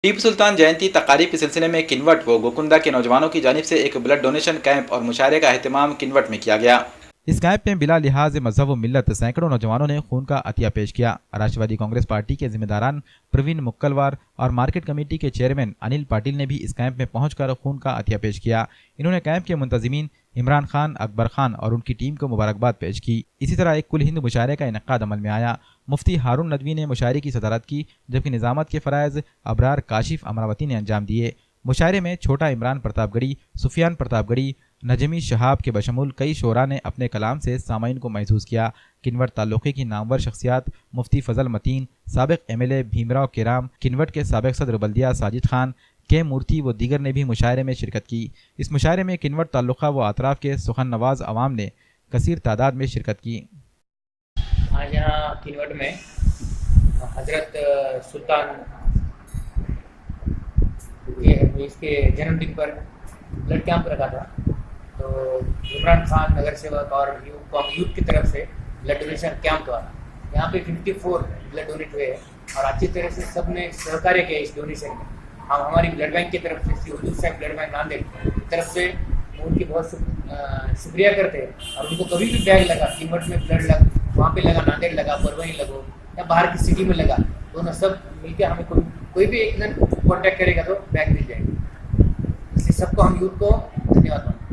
टीपू सुल्तान जयंती तकारीब के सिलसिले में किन्वट व गोकुंदा के नौजवानों की जानिब से एक ब्लड डोनेशन कैंप और मुशायरे का अहतमाम किन्वट में किया गया। इस कैंप में बिला लिहाज मजहब व मिल्लत सैकड़ों नौजवानों ने खून का अतिया पेश किया। राष्ट्रवादी कांग्रेस पार्टी के जिम्मेदारान प्रवीण मुक्कलवार और मार्केट कमेटी के चेयरमैन अनिल पाटिल ने भी इस कैंप में पहुंचकर खून का अतिया पेश किया। इन्होंने कैंप के मुंतजिमीन इमरान खान, अकबर खान और उनकी टीम को मुबारकबाद पेश की। इसी तरह एक कुल हिंद मुशायरे का इनकाद अमल में आया। मुफ्ती हारून नदवी ने मुशायरे की सदारत की, जबकि निजामत के फ़राइज़ अबरार काशिफ अमरावती ने अंजाम दिए। मुशायरे में छोटा इमरान प्रतापगढ़ी, सुफियान प्रतापगढ़ी, नजमी शहाब के बशमूल कई शोरा ने अपने कलाम से सामाइन को महसूस किया। किन्वट ताल्लुक़े की नामवर शख्सियात मुफ्ती फजल मतीन, साबिक MLA भीमराव केराम, किन्वट के साबिक सदर बल्दिया साजिद खान, के मूर्ति व दीगर ने भी मुशायरे में शिरकत की। इस मुशायरे में किन्वट ताल्लुक़ा व अतराफ़ के सुखन नवाज अवाम ने कसीर तादाद में शिरकत की। आज यहाँ किन्वट में हजरत सुल्तान इसके जन्मदिन पर ब्लड कैंप रखा था, तो इमरान खान नगर सेवक और यूथ की तरफ से ब्लड डोनेशन कैंप हुआ। यहाँ पे 54 ब्लड डोनेट हुए और अच्छी तरह से सब ने सहकार्य किया इस डोनेशन में। हम हमारी ब्लड बैंक की तरफ से हुजूर साहब ब्लड बैंक नांदेड़ की तरफ से उनकी बहुत शुक्रिया करते हैं। और उनको कभी भी बैग लगा, किन्वट में ब्लड लगा, वहाँ पे लगा, नांदेड़ लगा, परवनी लगो या बाहर की सिटी में लगा, दोनों सब मिलकर हमें कोई भी एक जन कॉन्टैक्ट करेगा तो बैग मिल जाएगा। इसलिए सबको हम यूथ को धन्यवाद मानते हैं।